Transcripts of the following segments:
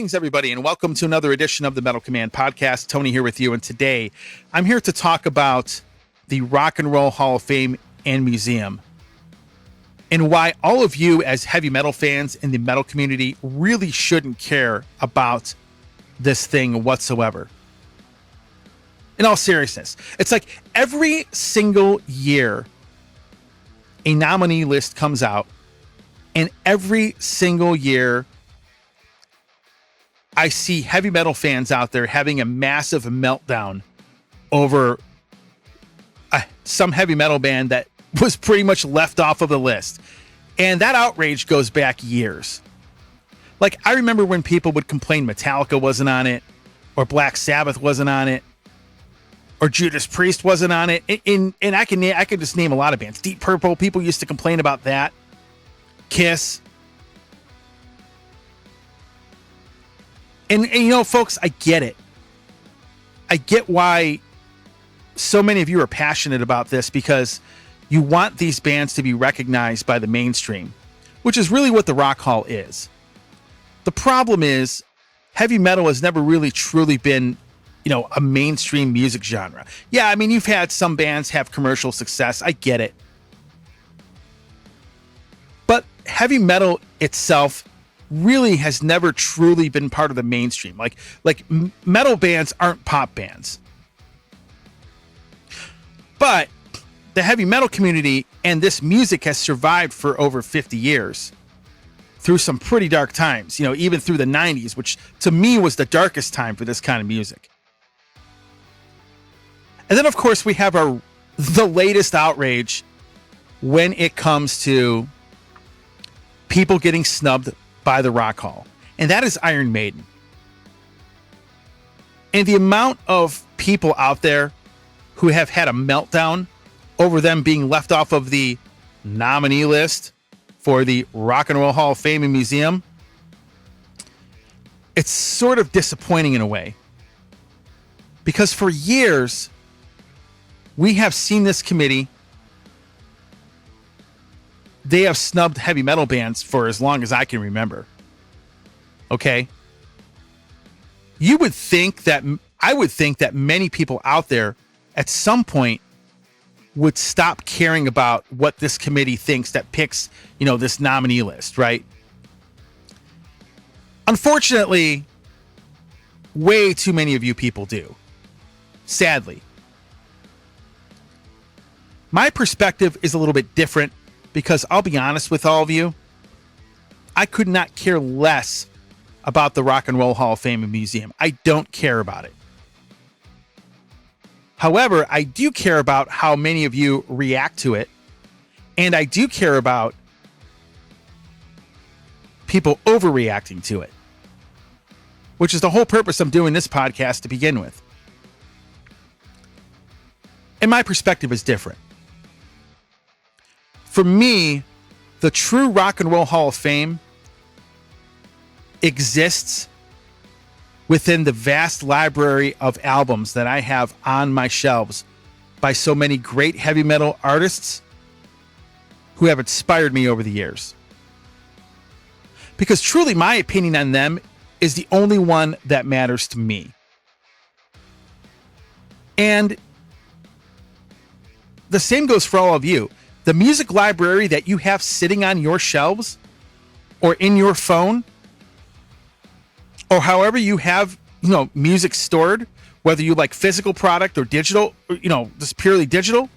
Greetings, everybody, and welcome to another edition of the Metal Command Podcast. Tony here with you, and today I'm here to talk about the Rock and Roll Hall of Fame and Museum and why all of you as heavy metal fans in the metal community really shouldn't care about this thing whatsoever. In all seriousness, it's like every single year a nominee list comes out, and every single year I see heavy metal fans out there having a massive meltdown over some heavy metal band that was pretty much left off of the list. And that outrage goes back years. Like, I remember when people would complain Metallica wasn't on it, or Black Sabbath wasn't on it, or Judas Priest wasn't on it. And I could just name a lot of bands. Deep Purple, people used to complain about that. Kiss. And you know, folks, I get it. I get why so many of you are passionate about this, because you want these bands to be recognized by the mainstream, which is really what the Rock Hall is. The problem is heavy metal has never really truly been, you know, a mainstream music genre. Yeah, I mean, you've had some bands have commercial success. I get it. But heavy metal itself really has never truly been part of the mainstream. Like metal bands aren't pop bands. But the heavy metal community and this music has survived for over 50 years through some pretty dark times, you know, even through the 90s, which to me was the darkest time for this kind of music. And then, of course, we have the latest outrage when it comes to people getting snubbed by the Rock Hall, and that is Iron Maiden. And the amount of people out there who have had a meltdown over them being left off of the nominee list for the Rock and Roll Hall of Fame and Museum, it's sort of disappointing in a way, because for years we have seen this committee. They have snubbed heavy metal bands for as long as I can remember. Okay? I would think that many people out there at some point would stop caring about what this committee thinks that picks, you know, this nominee list, right? Unfortunately, way too many of you people do. Sadly. My perspective is a little bit different, because I'll be honest with all of you, I could not care less about the Rock and Roll Hall of Fame and Museum. I don't care about it. However, I do care about how many of you react to it, and I do care about people overreacting to it, which is the whole purpose of doing this podcast to begin with. And my perspective is different. For me, the true Rock and Roll Hall of Fame exists within the vast library of albums that I have on my shelves by so many great heavy metal artists who have inspired me over the years. Because truly, my opinion on them is the only one that matters to me. And the same goes for all of you. The music library that you have sitting on your shelves or in your phone, or however you have, you know, music stored, whether you like physical product or digital, or, you know, just purely digital,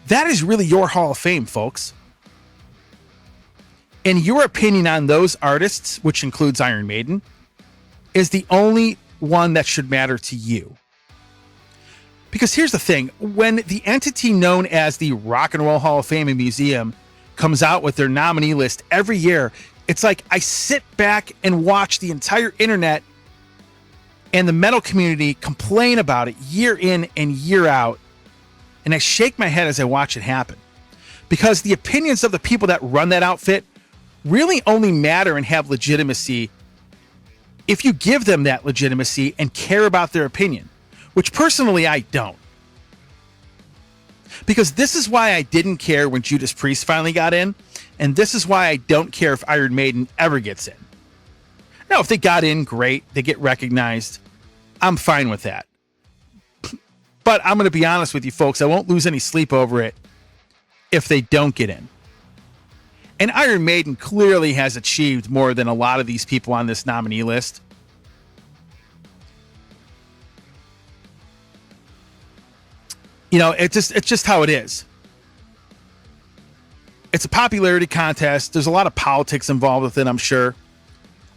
that is really your Hall of Fame, folks. And your opinion on those artists, which includes Iron Maiden, is the only one that should matter to you. Because here's the thing, when the entity known as the Rock and Roll Hall of Fame and Museum comes out with their nominee list every year, it's like I sit back and watch the entire internet and the metal community complain about it year in and year out, and I shake my head as I watch it happen. Because the opinions of the people that run that outfit really only matter and have legitimacy if you give them that legitimacy and care about their opinion. Which personally I don't. Because this is why I didn't care when Judas Priest finally got in, and this is why I don't care if Iron Maiden ever gets in. Now, if they got in, great. They get recognized. I'm fine with that. But I'm going to be honest with you folks. I won't lose any sleep over it if they don't get in. And Iron Maiden clearly has achieved more than a lot of these people on this nominee list. You know, it's just how it is. It's a popularity contest. There's a lot of politics involved with it, I'm sure.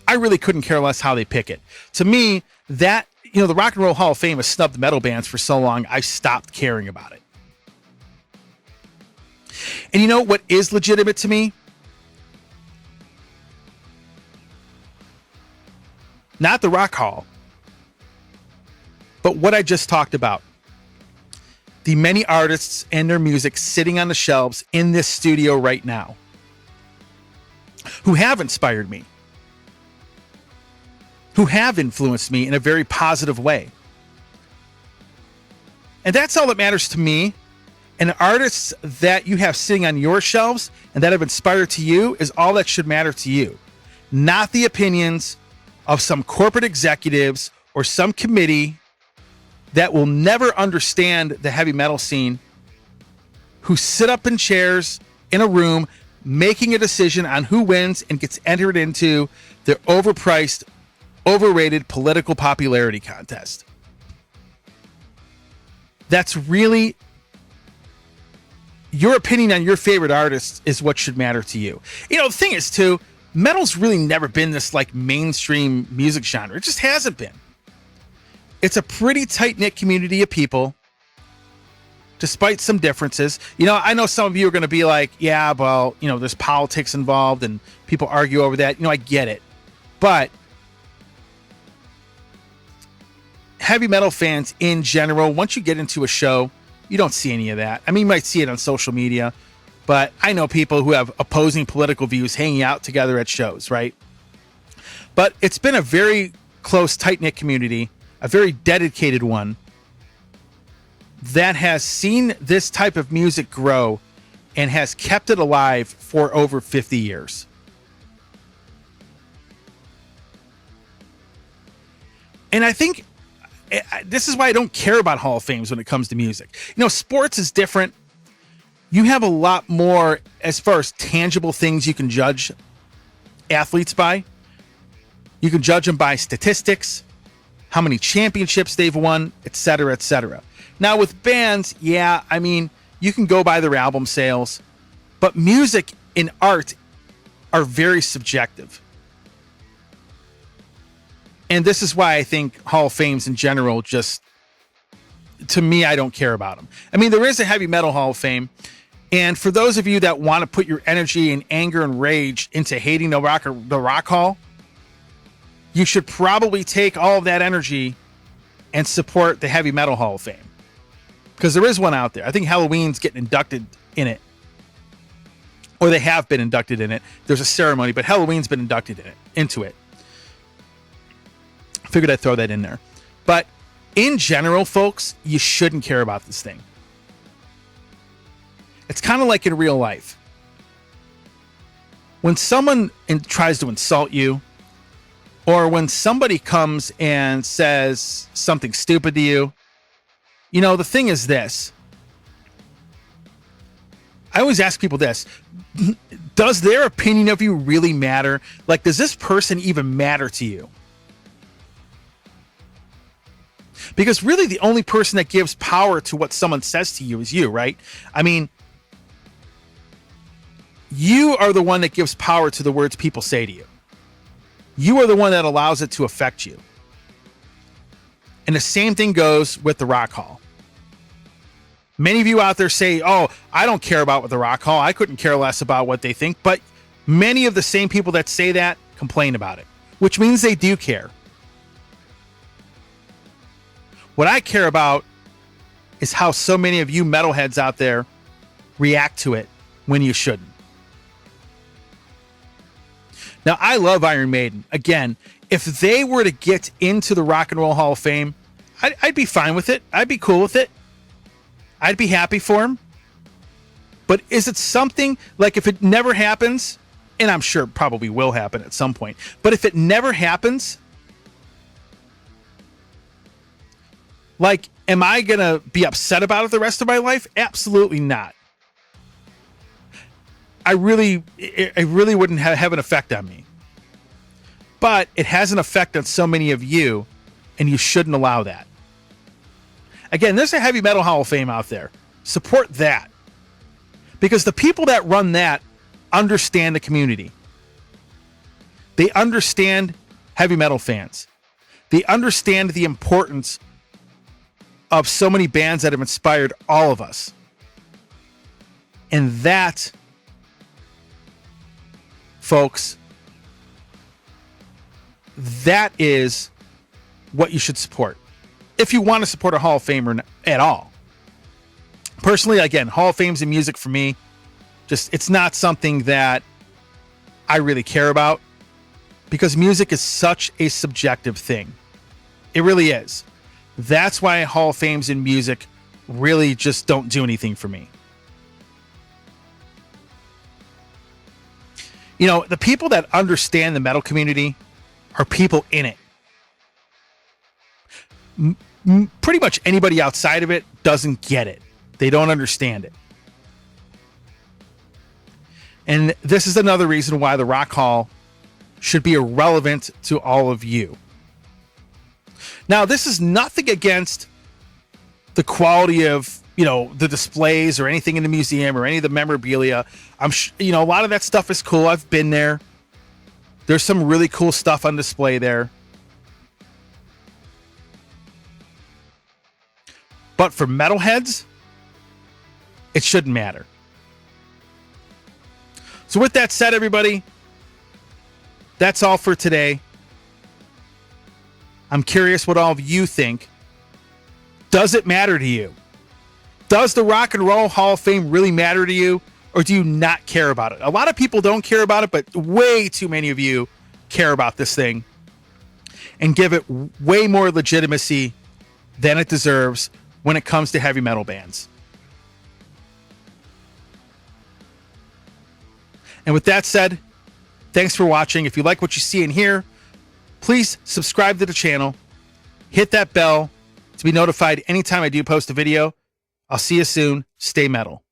I really couldn't care less how they pick it. To me, that, you know, the Rock and Roll Hall of Fame has snubbed metal bands for so long, I stopped caring about it. And you know what is legitimate to me? Not the Rock Hall, but what I just talked about. The many artists and their music sitting on the shelves in this studio right now who have inspired me, who have influenced me in a very positive way. And that's all that matters to me. And the artists that you have sitting on your shelves and that have inspired to you is all that should matter to you, not the opinions of some corporate executives or some committee that will never understand the heavy metal scene, who sit up in chairs in a room making a decision on who wins and gets entered into their overpriced, overrated political popularity contest. That's really your opinion on your favorite artists is what should matter to you. You know, the thing is too, metal's really never been this like mainstream music genre. It just hasn't been. It's a pretty tight-knit community of people, despite some differences. You know, I know some of you are going to be like, yeah, well, you know, there's politics involved and people argue over that. You know, I get it. But heavy metal fans in general, once you get into a show, you don't see any of that. I mean, you might see it on social media, but I know people who have opposing political views hanging out together at shows, right? But it's been a very close, tight-knit community, a very dedicated one that has seen this type of music grow and has kept it alive for over 50 years. And I think this is why I don't care about Hall of Fames when it comes to music. You know, sports is different. You have a lot more as far as tangible things you can judge athletes by. You can judge them by statistics, how many championships they've won, etc., etc. Now with bands, yeah, I mean, you can go by their album sales, but music and art are very subjective. And this is why I think Hall of Fames in general just, to me, I don't care about them. I mean, there is a Heavy Metal Hall of Fame, and for those of you that want to put your energy and anger and rage into hating the Rock Hall, you should probably take all of that energy and support the Heavy Metal Hall of Fame. Because there is one out there. I think Halloween's getting inducted in it. Or they have been inducted in it. There's a ceremony, but Halloween's been inducted into it. Figured I'd throw that in there. But in general, folks, you shouldn't care about this thing. It's kind of like in real life. When someone tries to insult you, or when somebody comes and says something stupid to you, you know, the thing is this. I always ask people this. Does their opinion of you really matter? Like, does this person even matter to you? Because really the only person that gives power to what someone says to you is you, right? I mean, you are the one that gives power to the words people say to you. You are the one that allows it to affect you. And the same thing goes with the Rock Hall. Many of you out there say, oh, I don't care about what the Rock Hall. I couldn't care less about what they think. But many of the same people that say that complain about it, which means they do care. What I care about is how so many of you metalheads out there react to it when you shouldn't. Now, I love Iron Maiden. Again, if they were to get into the Rock and Roll Hall of Fame, I'd be fine with it. I'd be cool with it. I'd be happy for them. But is it something, like if it never happens, And I'm sure it probably will happen at some point. But if it never happens, like, am I going to be upset about it the rest of my life? Absolutely not. It really wouldn't have an effect on me. But it has an effect on so many of you, and you shouldn't allow that. Again, there's a Heavy Metal Hall of Fame out there. Support that. Because the people that run that understand the community. They understand heavy metal fans. They understand the importance of so many bands that have inspired all of us. And that, folks, that is what you should support. If you want to support a Hall of Famer at all. Personally, again, Hall of Fame's in music for me. Just, it's not something that I really care about because music is such a subjective thing. It really is. That's why Hall of Fames in music really just don't do anything for me. You know, the people that understand the metal community are people in it. Pretty much anybody outside of it doesn't get it. They don't understand it. And this is another reason why the Rock Hall should be irrelevant to all of you. Now, this is nothing against the quality of, you know, the displays or anything in the museum or any of the memorabilia. You know, a lot of that stuff is cool. I've been there. There's some really cool stuff on display there. But for metalheads, it shouldn't matter. So with that said, everybody, that's all for today. I'm curious what all of you think. Does it matter to you? Does the Rock and Roll Hall of Fame really matter to you? Or do you not care about it? A lot of people don't care about it, but way too many of you care about this thing and give it way more legitimacy than it deserves when it comes to heavy metal bands. And with that said, thanks for watching. If you like what you see and hear, please subscribe to the channel. Hit that bell to be notified anytime I do post a video. I'll see you soon. Stay metal.